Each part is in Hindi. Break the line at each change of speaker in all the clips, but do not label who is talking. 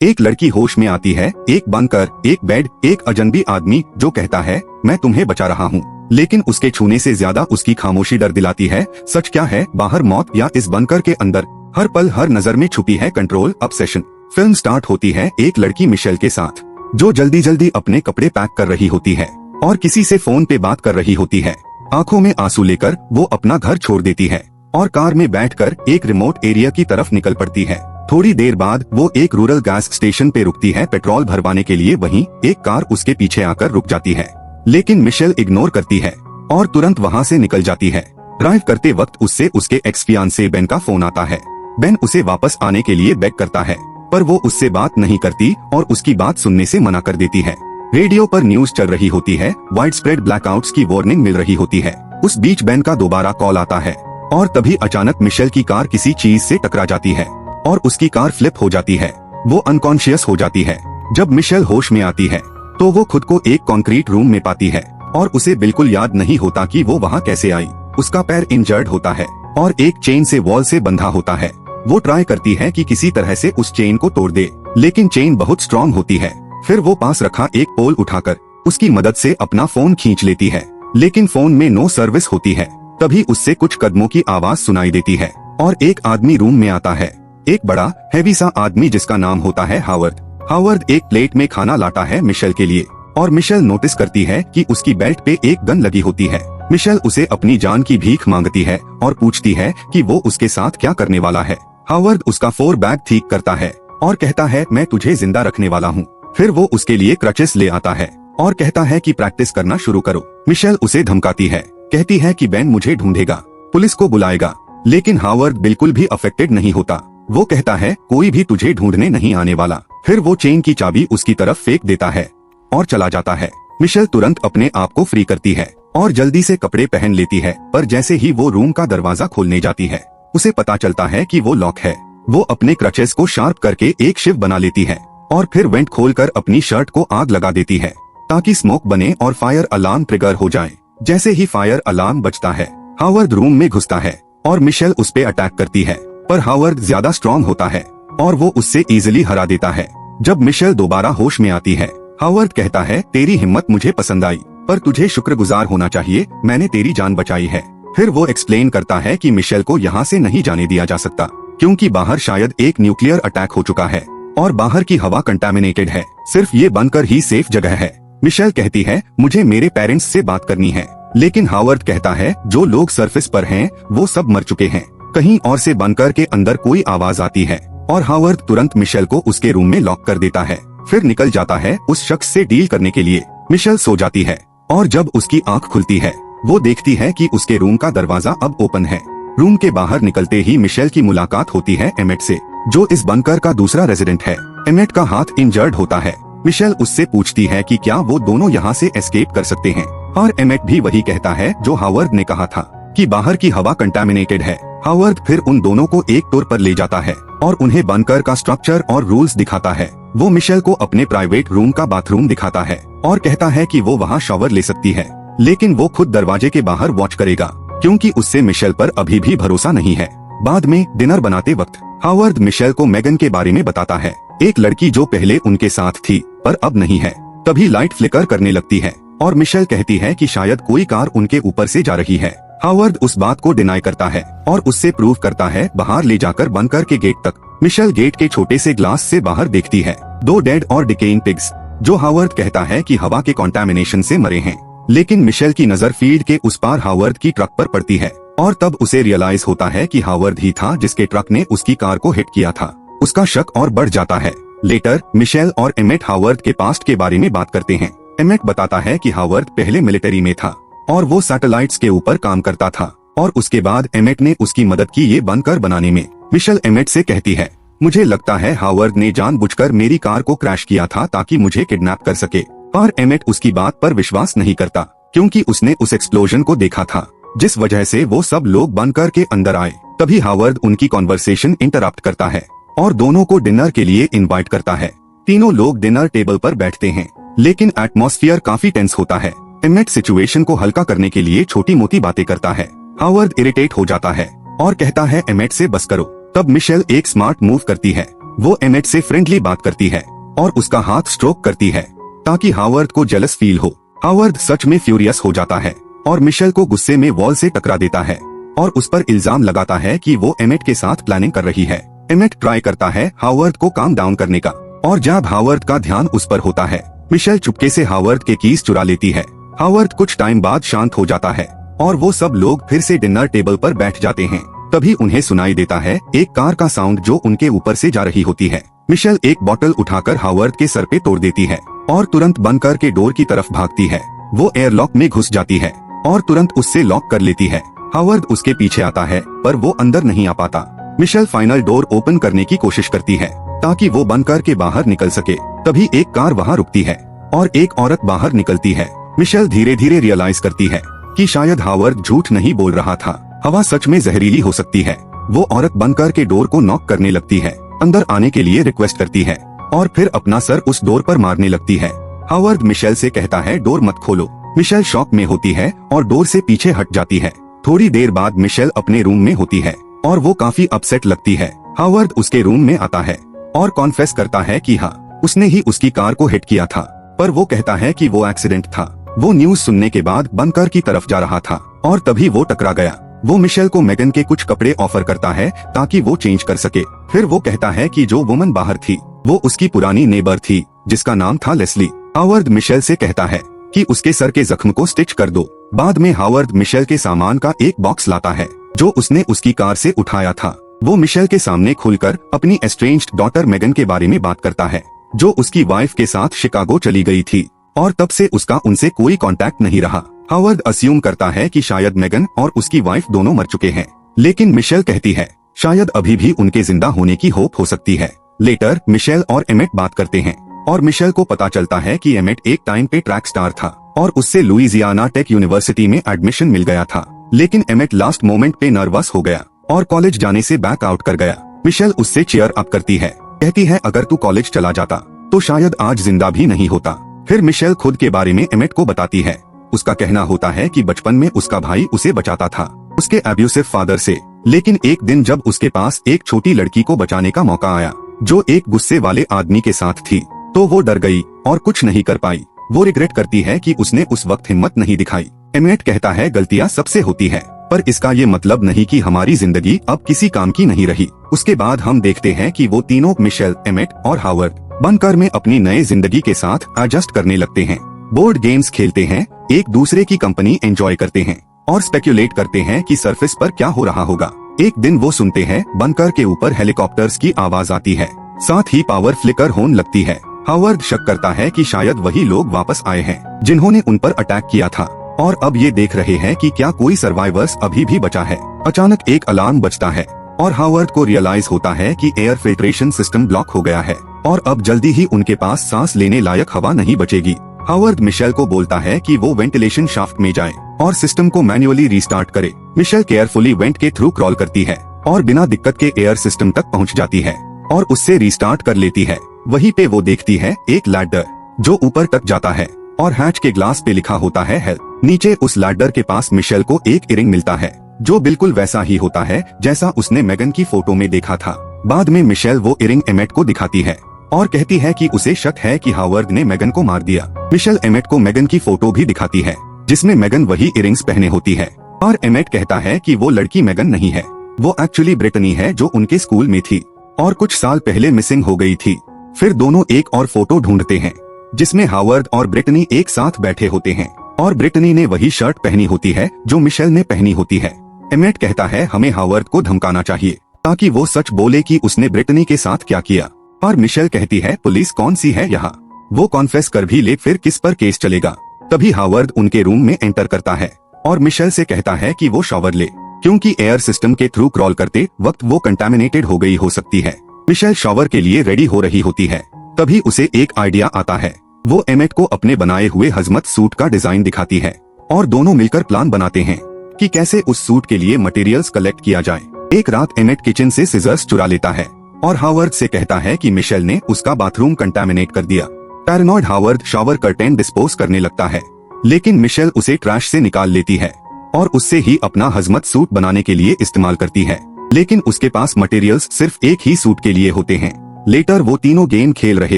एक लड़की होश में आती है, एक बंकर, एक बेड, एक अजनबी आदमी जो कहता है मैं तुम्हें बचा रहा हूँ, लेकिन उसके छूने से ज्यादा उसकी खामोशी डर दिलाती है। सच क्या है, बाहर मौत या इस बंकर के अंदर? हर पल हर नजर में छुपी है कंट्रोल ऑब्सेशन। फिल्म स्टार्ट होती है एक लड़की मिशेल के साथ, जो जल्दी जल्दी अपने कपड़े पैक कर रही होती है और किसी से फोन पे बात कर रही होती है। आंखों में आंसू लेकर वो अपना घर छोड़ देती है और कार में बैठकर एक रिमोट एरिया की तरफ निकल पड़ती है। थोड़ी देर बाद वो एक रूरल गैस स्टेशन पे रुकती है पेट्रोल भरवाने के लिए। वहीं एक कार उसके पीछे आकर रुक जाती है, लेकिन मिशेल इग्नोर करती है और तुरंत वहाँ से निकल जाती है। ड्राइव करते वक्त उससे उसके एक्स फियांसे बेन का फोन आता है। बेन उसे वापस आने के लिए बेग करता है, पर वो उससे बात नहीं करती और उसकी बात सुनने से मना कर देती है। रेडियो पर न्यूज चल रही होती है, वाइड स्प्रेड ब्लैकआउट्स की वार्निंग मिल रही होती है। उस बीच बेन का दोबारा कॉल आता है और तभी अचानक मिशेल की कार किसी चीज से टकरा जाती है और उसकी कार फ्लिप हो जाती है। वो अनकॉन्शियस हो जाती है। जब मिशेल होश में आती है तो वो खुद को एक कंक्रीट रूम में पाती है और उसे बिल्कुल याद नहीं होता कि वो वहाँ कैसे आई। उसका पैर इंजर्ड होता है और एक चेन से वॉल से बंधा होता है। वो ट्राई करती है कि किसी तरह से उस चेन को तोड़ दे, लेकिन चेन बहुत स्ट्रॉन्ग होती है। फिर वो पास रखा एक पोल उठाकर उसकी मदद से अपना फोन खींच लेती है, लेकिन फोन में नो सर्विस होती है। तभी उससे कुछ कदमों की आवाज सुनाई देती है और एक आदमी रूम में आता है, एक बड़ा हैवी सा आदमी जिसका नाम होता है हावर्ड। हावर्ड एक प्लेट में खाना लाता है मिशेल के लिए और मिशेल नोटिस करती है कि उसकी बेल्ट पे एक गन लगी होती है। मिशेल उसे अपनी जान की भीख मांगती है और पूछती है कि वो उसके साथ क्या करने वाला है। हावर्ड उसका 4 बैग ठीक करता है और कहता है मैं तुझे जिंदा रखने वाला हूँ। फिर वो उसके लिए क्रचेस ले आता है और कहता है कि प्रैक्टिस करना शुरू करो। मिशेल उसे धमकाती है, कहती है कि बेन मुझे ढूंढेगा, पुलिस को बुलाएगा, लेकिन हावर्ड बिल्कुल भी अफेक्टेड नहीं होता। वो कहता है कोई भी तुझे ढूंढने नहीं आने वाला। फिर वो चेन की चाबी उसकी तरफ फेंक देता है और चला जाता है। मिशेल तुरंत अपने आप को फ्री करती है और जल्दी से कपड़े पहन लेती है, पर जैसे ही वो रूम का दरवाजा खोलने जाती है उसे पता चलता है कि वो लॉक है। वो अपने क्रचेस को शार्प करके एक शिव बना लेती है और फिर वेंट खोलकर अपनी शर्ट को आग लगा देती है ताकि स्मोक बने और फायर अलार्म ट्रिगर हो जाए। जैसे ही फायर अलार्म बजता है हावर्ड रूम में घुसता है और मिशेल उस पे अटैक करती है, पर हावर्ड ज्यादा स्ट्रॉन्ग होता है और वो उससे इजीली हरा देता है। जब मिशेल दोबारा होश में आती है हावर्ड कहता है तेरी हिम्मत मुझे पसंद आई, पर तुझे शुक्रगुजार होना चाहिए, मैंने तेरी जान बचाई है। फिर वो एक्सप्लेन करता है कि मिशेल को यहाँ से नहीं जाने दिया जा सकता क्योंकि बाहर शायद एक न्यूक्लियर अटैक हो चुका है और बाहर की हवा कंटामिनेटेड है, सिर्फ ये बनकर ही सेफ जगह है। मिशेल कहती है मुझे मेरे पेरेंट्स से बात करनी है, लेकिन हावर्ड कहता है जो लोग सरफेस पर हैं वो सब मर चुके हैं। कहीं और से बनकर के अंदर कोई आवाज आती है और हावर्ड तुरंत मिशेल को उसके रूम में लॉक कर देता है, फिर निकल जाता है उस शख्स से डील करने के लिए। मिशेल सो जाती है और जब उसकी आंख खुलती है वो देखती है कि उसके रूम का दरवाजा अब ओपन है। रूम के बाहर निकलते ही मिशेल की मुलाकात होती है एमेट से, जो इस बंकर का दूसरा रेजिडेंट है। एमेट का हाथ इंजर्ड होता है। मिशेल उससे पूछती है कि क्या वो दोनों यहाँ से एस्केप कर सकते हैं, और एमेट भी वही कहता है जो हावर्ड ने कहा था कि बाहर की हवा कंटामिनेटेड है। हावर्ड फिर उन दोनों को एक टूर पर ले जाता है और उन्हें बंकर का स्ट्रक्चर और रूल्स दिखाता है। वो मिशेल को अपने प्राइवेट रूम का बाथरूम दिखाता है और कहता है कि वो वहाँ शॉवर ले सकती है, लेकिन वो खुद दरवाजे के बाहर वॉच करेगा क्योंकि उससे मिशेल पर अभी भी भरोसा नहीं है। बाद में डिनर बनाते वक्त हावर्ड मिशेल को मेगन के बारे में बताता है, एक लड़की जो पहले उनके साथ थी पर अब नहीं है। तभी लाइट फ्लिकर करने लगती है और मिशेल कहती है कि शायद कोई कार उनके ऊपर से जा रही है। हावर्ड उस बात को डिनाई करता है और उससे प्रूव करता है बाहर ले जाकर बंकर के गेट तक। मिशेल गेट के छोटे से ग्लास से बाहर देखती है 2 डेड और डिकेइंग पिग्स, जो हावर्ड कहता है कि हवा के कंटामिनेशन से मरे हैं। लेकिन मिशेल की नजर फील्ड के उस पार हावर्ड की ट्रक पर पड़ती है और तब उसे रियलाइज होता है कि हावर्ड ही था जिसके ट्रक ने उसकी कार को हिट किया था। उसका शक और बढ़ जाता है। लेटर मिशेल और एमेट हावर्ड के पास्ट के बारे में बात करते हैं। एमेट बताता है कि हावर्ड पहले मिलिट्री में था और वो सैटेलाइट्स के ऊपर काम करता था और उसके बाद एमेट ने उसकी मदद की ये बंकर बनाने में। मिशेल एमेट से कहती है मुझे लगता है हावर्ड ने जानबूझकर मेरी कार को क्रैश किया था ताकि मुझे किडनैप कर सके, पर एमेट उसकी बात पर विश्वास नहीं करता क्योंकि उसने उस एक्सप्लोजन को देखा था जिस वजह से वो सब लोग बंकर के अंदर आए। तभी हावर्ड उनकी कॉन्वर्सेशन इंटरप्ट करता है और दोनों को डिनर के लिए इनवाइट करता है। तीनों लोग डिनर टेबल पर बैठते हैं, लेकिन एटमॉस्फेयर काफी टेंस होता है। एमेट सिचुएशन को हल्का करने के लिए छोटी मोटी बातें करता है। हावर्ड इरिटेट हो जाता है और कहता है एमेट से बस करो। तब मिशेल एक स्मार्ट मूव करती है वो एमेट से फ्रेंडली बात करती है और उसका हाथ स्ट्रोक करती है ताकि हावर्ड को जेलस फील हो। हावर्ड सच में फ्यूरियस हो जाता है और मिशेल को गुस्से में वॉल से टकरा देता है और उस पर इल्जाम लगाता है कि वो एमेट के साथ प्लानिंग कर रही है। एमेट ट्राई करता है हावर्ड को काम डाउन करने का और जब हावर्ड का ध्यान उस पर होता है, मिशेल चुपके से हावर्ड के कीज चुरा लेती है। हावर्ड कुछ टाइम बाद शांत हो जाता है और वो सब लोग फिर से डिनर टेबल पर बैठ जाते हैं। तभी उन्हें सुनाई देता है एक कार का साउंड जो उनके ऊपर से जा रही होती है। मिशेल एक बोतल उठाकर हावर्ड के सर पे तोड़ देती है और तुरंत बंकर के डोर की तरफ भागती है। वो एयरलॉक में घुस जाती है और तुरंत उससे लॉक कर लेती है। हावर्ड उसके पीछे आता है पर वो अंदर नहीं आ पाता। मिशेल फाइनल डोर ओपन करने की कोशिश करती है ताकि वो बंकर के बाहर निकल सके। तभी एक कार वहाँ रुकती है और एक औरत बाहर निकलती है। मिशेल धीरे धीरे रियलाइज करती है कि शायद हावर्ड झूठ नहीं बोल रहा था, हवा सच में जहरीली हो सकती है। वो औरत बंकर के डोर को नॉक करने लगती है, अंदर आने के लिए रिक्वेस्ट करती है और फिर अपना सर उस डोर पर मारने लगती है। हावर्ड मिशेल से कहता है डोर मत खोलो। मिशेल शॉक में होती है और डोर से पीछे हट जाती है। थोड़ी देर बाद मिशेल अपने रूम में होती है और वो काफी अपसेट लगती है। हावर्ड उसके रूम में आता है और कॉन्फेस करता है कि हाँ, उसने ही उसकी कार को हिट किया था, पर वो कहता है कि वो एक्सीडेंट था। वो न्यूज सुनने के बाद बंकर की तरफ जा रहा था और तभी वो टकरा गया। वो मिशेल को मेगन के कुछ कपड़े ऑफर करता है ताकि वो चेंज कर सके। फिर वो कहता है कि जो वुमन बाहर थी वो उसकी पुरानी नेबर थी जिसका नाम था लेस्ली। हावर्ड मिशेल से कहता है कि उसके सर के जख्म को स्टिच कर दो। बाद में हावर्ड मिशेल के सामान का एक बॉक्स लाता है जो उसने उसकी कार से उठाया था। वो मिशेल के सामने खुलकर अपनी एस्ट्रेंज्ड डॉटर मेगन के बारे में बात करता है जो उसकी वाइफ के साथ शिकागो चली गई थी और तब से उसका उनसे कोई कांटेक्ट नहीं रहा। हावर्ड अस्यूम करता है कि शायद मेगन और उसकी वाइफ दोनों मर चुके हैं, लेकिन मिशेल कहती है शायद अभी भी उनके जिंदा होने की होप हो सकती है। लेटर मिशेल और एमेट बात करते हैं और मिशेल को पता चलता है कि एमेट एक टाइम पे ट्रैक स्टार था और उससे लुइजियाना टेक यूनिवर्सिटी में एडमिशन मिल गया था, लेकिन एमेट लास्ट मोमेंट पे नर्वस हो गया और कॉलेज जाने से बैक आउट कर गया। मिशेल उससे चीयर अप करती है, कहती है अगर तू कॉलेज चला जाता तो शायद आज जिंदा भी नहीं होता। फिर मिशेल खुद के बारे में एमेट को बताती है। उसका कहना होता है कि बचपन में उसका भाई उसे बचाता था उसके अब्यूसिव फादर से, लेकिन एक दिन जब उसके पास एक छोटी लड़की को बचाने का मौका आया जो एक गुस्से वाले आदमी के साथ थी, तो वो डर गई और कुछ नहीं कर पाई। वो रिग्रेट करती है कि उसने उस वक्त हिम्मत नहीं दिखाई। एमेट कहता है गलतियां सबसे होती है, पर इसका ये मतलब नहीं कि हमारी जिंदगी अब किसी काम की नहीं रही। उसके बाद हम देखते हैं कि वो तीनों मिशेल, एमेट और हावर्ड बंकर में अपनी नए जिंदगी के साथ एडजस्ट करने लगते हैं। बोर्ड गेम्स खेलते हैं, एक दूसरे की कंपनी एंजॉय करते हैं और स्पेक्यूलेट करते हैं कि सरफेस पर क्या हो रहा होगा। एक दिन वो सुनते हैं बंकर के ऊपर हेलीकॉप्टर्स की आवाज आती है, साथ ही पावर फ्लिकर होने लगती है। हावर्ड शक करता है कि शायद वही लोग वापस आए हैं जिन्होंने उन पर अटैक किया था और अब ये देख रहे हैं कि क्या कोई सर्वाइवर्स अभी भी बचा है। अचानक एक अलार्म बजता है और हावर्ड को रियलाइज होता है कि एयर फिल्ट्रेशन सिस्टम ब्लॉक हो गया है और अब जल्दी ही उनके पास सांस लेने लायक हवा नहीं बचेगी। हावर्ड मिशेल को बोलता है कि वो वेंटिलेशन शाफ्ट में जाए और सिस्टम को मैन्युअली रीस्टार्ट करे। मिशेल केयरफुली वेंट के थ्रू क्रॉल करती है और बिना दिक्कत के एयर सिस्टम तक पहुंच जाती है और उससे रीस्टार्ट कर लेती है। वहीं पे वो देखती है एक लैडर जो ऊपर तक जाता है और हैच के ग्लास पे लिखा होता है हेल्प। नीचे उस लैडर के पास मिशेल को एक इयरिंग मिलता है जो बिल्कुल वैसा ही होता है जैसा उसने मेगन की फोटो में देखा था। बाद में मिशेल वो इयरिंग एमेट को दिखाती है और कहती है कि उसे शक है कि हावर्ड ने मेगन को मार दिया। मिशेल एमेट को मेगन की फोटो भी दिखाती है जिसमें मेगन वही इयरिंग्स पहने होती है और एमेट कहता है कि वो लड़की मेगन नहीं है, वो एक्चुअली ब्रिटनी है जो उनके स्कूल में थी और कुछ साल पहले मिसिंग हो गई थी। फिर दोनों एक और फोटो ढूंढते हैं जिसमें हावर्ड और ब्रिटनी एक साथ बैठे होते हैं और ब्रिटनी ने वही शर्ट पहनी होती है जो मिशेल ने पहनी होती है। एमेट कहता है हमें हावर्ड को धमकाना चाहिए ताकि वो सच बोले कि उसने ब्रिटनी के साथ क्या किया, और मिशेल कहती है पुलिस कौन सी है यहाँ, वो कॉन्फेस कर भी ले फिर किस पर केस चलेगा। तभी हावर्ड उनके रूम में एंटर करता है और मिशेल से कहता है कि वो शॉवर ले क्योंकि एयर सिस्टम के थ्रू क्रॉल करते वक्त वो कंटामिनेटेड हो गई हो सकती है। मिशेल शॉवर के लिए रेडी हो रही होती है, तभी उसे एक आइडिया आता है। वो एमेट को अपने बनाए हुए हजमत सूट का डिजाइन दिखाती है और दोनों मिलकर प्लान बनाते हैं कि कैसे उस सूट के लिए मटेरियल्स कलेक्ट किया जाए। एक रात एमेट किचन से सिजर्स चुरा लेता है और हावर्ड से कहता है कि मिशेल ने उसका बाथरूम कंटामिनेट कर दिया। Paranoid Howard shower curtain dispose करने लगता है, लेकिन मिशेल उसे ट्रैश से निकाल लेती है और उससे ही अपना हजमत सूट बनाने के लिए इस्तेमाल करती है, लेकिन उसके पास मटेरियल्स सिर्फ एक ही सूट के लिए होते हैं। लेटर वो तीनों गेम खेल रहे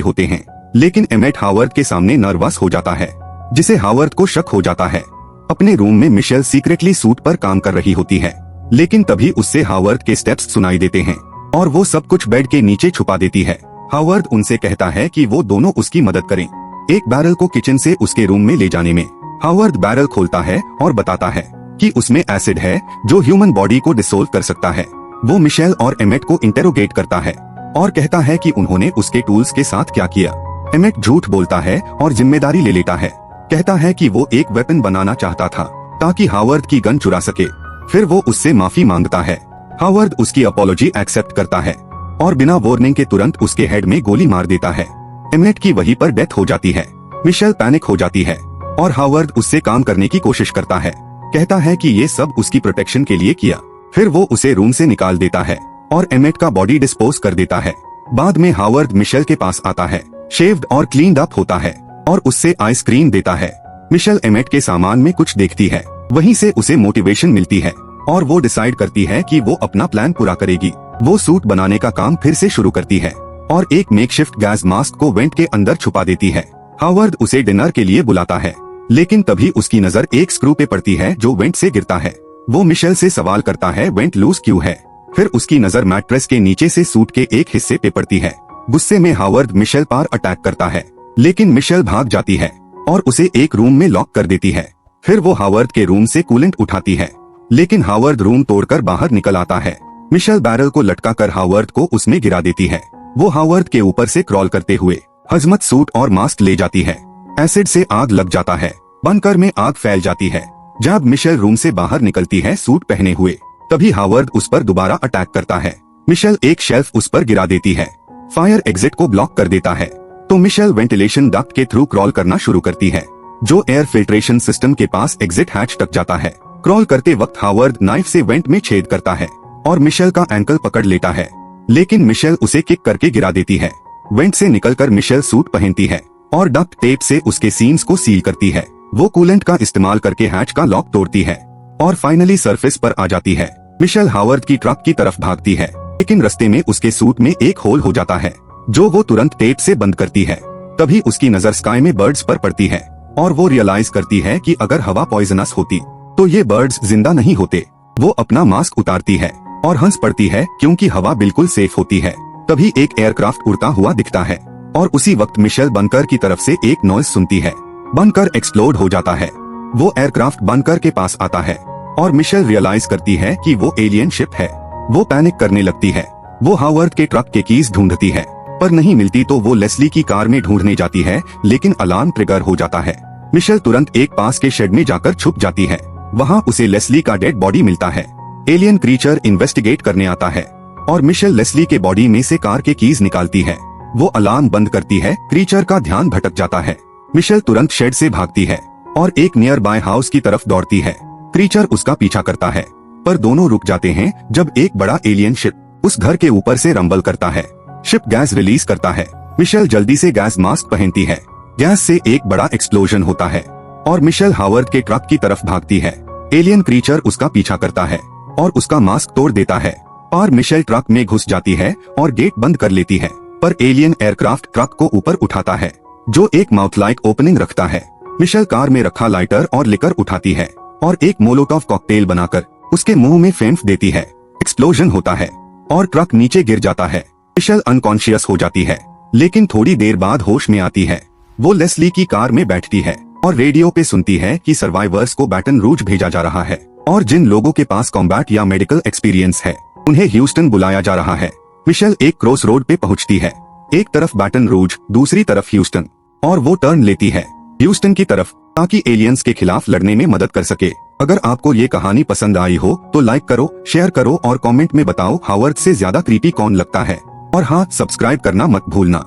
होते हैं, लेकिन एमेट हावर्ड के सामने नर्वस हो जाता है, जिसे हावर्ड को शक हो जाता है। अपने रूम में मिशेल सीक्रेटली सूट पर काम कर रही होती है, लेकिन तभी उससे हावर्ड के स्टेप्स सुनाई देते हैं और वो सब कुछ बेड के नीचे छुपा देती है। हावर्ड उनसे कहता है कि वो दोनों उसकी मदद करें, एक बैरल को किचन से उसके रूम में ले जाने में। हावर्ड बैरल खोलता है और बताता है कि उसमें एसिड है जो ह्यूमन बॉडी को डिसोल्व कर सकता है। वो मिशेल और एमेट को इंटेरोगेट करता है और कहता है कि उन्होंने उसके टूल्स के साथ क्या किया। एमेट झूठ बोलता है और जिम्मेदारी ले लेता है, कहता है कि वो एक वेपन बनाना चाहता था ताकि हावर्ड की गन चुरा सके। फिर वो उससे माफी मांगता है। हावर्ड उसकी अपॉलॉजी एक्सेप्ट करता है और बिना वार्निंग के तुरंत उसके हेड में गोली मार देता है। एमेट की वहीं पर डेथ हो जाती है। मिशेल पैनिक हो जाती है और हावर्ड उससे काम करने की कोशिश करता है, कहता है कि ये सब उसकी प्रोटेक्शन के लिए किया। फिर वो उसे रूम से निकाल देता है और एमेट का बॉडी डिस्पोज कर देता है। बाद में हावर्ड मिशेल के पास आता है, शेव्ड और क्लीन्ड अप होता है और उससे आइसक्रीम देता है। मिशेल एमेट के सामान में कुछ देखती है, वहीं से उसे मोटिवेशन मिलती है और वो डिसाइड करती है कि वो अपना प्लान पूरा करेगी। वो सूट बनाने का काम फिर से शुरू करती है और एक मेकशिफ्ट गैस मास्क को वेंट के अंदर छुपा देती है। हावर्ड उसे डिनर के लिए बुलाता है, लेकिन तभी उसकी नजर एक स्क्रू पे पड़ती है जो वेंट से गिरता है। वो मिशेल से सवाल करता है वेंट लूज क्यों है। फिर उसकी नजर मैट्रेस के नीचे से सूट के एक हिस्से पे पड़ती है। गुस्से में हावर्ड मिशेल पर अटैक करता है, लेकिन मिशेल भाग जाती है और उसे एक रूम में लॉक कर देती है। फिर वो हावर्ड के रूम से कूलेंट उठाती है, लेकिन हावर्ड रूम तोड़कर बाहर निकल आता है। मिशेल बैरल को लटकाकर हावर्ड को उसमें गिरा देती है। वो हावर्ड के ऊपर से क्रॉल करते हुए हजमत सूट और मास्क ले जाती है। एसिड से आग लग जाता है, बंकर में आग फैल जाती है। जब मिशेल रूम से बाहर निकलती है सूट पहने हुए, तभी हावर्ड उस पर दोबारा अटैक करता है। मिशेल एक शेल्फ उस पर गिरा देती है, फायर एग्जिट को ब्लॉक कर देता है। तो मिशेल वेंटिलेशन डक्ट के थ्रू क्रॉल करना शुरू करती है, जो एयर फिल्ट्रेशन सिस्टम के पास एग्जिट हैच तक जाता है। क्रॉल करते वक्त हावर्ड नाइफ से वेंट में छेद करता है और मिशेल का एंकल पकड़ लेता है, लेकिन मिशेल उसे किक करके गिरा देती है। वेंट से निकलकर मिशेल सूट पहनती है और डक्ट टेप से उसके सीन्स को सील करती है। वो कूलेंट का इस्तेमाल करके हैच का लॉक तोड़ती है और फाइनली सरफेस पर आ जाती है। मिशेल हावर्ड की ट्रक की तरफ भागती है, लेकिन रास्ते में उसके सूट में एक होल हो जाता है, जो वो तुरंत टेप से बंद करती है। तभी उसकी नजर स्काई में बर्ड्स पर पड़ती है और वो रियलाइज करती है कि अगर हवा पॉइजनस होती तो ये बर्ड्स जिंदा नहीं होते। वो अपना मास्क उतारती है और हंस पड़ती है क्योंकि हवा बिल्कुल सेफ होती है। तभी एक एयरक्राफ्ट उड़ता हुआ दिखता है और उसी वक्त मिशेल बंकर की तरफ से एक नॉइज सुनती है। बंकर एक्सप्लोड हो जाता है। वो एयरक्राफ्ट बंकर के पास आता है और मिशेल रियलाइज करती है कि वो एलियन शिप है। वो पैनिक करने लगती है। वो हावर्ड के ट्रक के कीज ढूंढती है, पर नहीं मिलती तो वो लेस्ली की कार में ढूंढने जाती है, लेकिन अलार्म ट्रिगर हो जाता है। मिशेल तुरंत एक पास के शेड में जाकर छुप जाती है। वहाँ उसे लेस्ली का डेड बॉडी मिलता है। एलियन क्रीचर इन्वेस्टिगेट करने आता है और मिशेल लेस्ली के बॉडी में से कार के कीज निकालती है। वो अलार्म बंद करती है। क्रीचर का ध्यान भटक जाता है। मिशेल तुरंत शेड से भागती है और एक नियर बाय हाउस की तरफ दौड़ती है। क्रीचर उसका पीछा करता है, पर दोनों रुक जाते हैं जब एक बड़ा एलियन शिप उस घर के ऊपर से रंबल करता है। शिप गैस रिलीज करता है। मिशेल जल्दी से गैस मास्क पहनती है। गैस से एक बड़ा एक्सप्लोजन होता है और मिशेल हावर्ड के ट्रक की तरफ भागती है। एलियन क्रीचर उसका पीछा करता है और उसका मास्क तोड़ देता है और मिशेल ट्रक में घुस जाती है और गेट बंद कर लेती है। पर एलियन एयरक्राफ्ट ट्रक को ऊपर उठाता है, जो एक माउथ लाइक ओपनिंग रखता है। मिशेल कार में रखा लाइटर और लिकर उठाती है और एक मोलोटॉव कॉकटेल बनाकर उसके मुंह में फेंक देती है। एक्सप्लोजन होता है और ट्रक नीचे गिर जाता है। मिशेल अनकॉन्शियस हो जाती है, लेकिन थोड़ी देर बाद होश में आती है। वो लेस्ली की कार में बैठती है और रेडियो पे सुनती है कि सर्वाइवर्स को बैटन रूज भेजा जा रहा है और जिन लोगों के पास कॉम्बैट या मेडिकल एक्सपीरियंस है उन्हें ह्यूस्टन बुलाया जा रहा है। मिशेल एक क्रॉस रोड पे पहुंचती है, एक तरफ बैटन रूज, दूसरी तरफ ह्यूस्टन, और वो टर्न लेती है ह्यूस्टन की तरफ ताकि एलियंस के खिलाफ लड़ने में मदद कर सके। अगर आपको ये कहानी पसंद आई हो तो लाइक करो, शेयर करो और कमेंट में बताओ हावर्ड से ज्यादा क्रीपी कौन लगता है। और हाँ, सब्सक्राइब करना मत भूलना।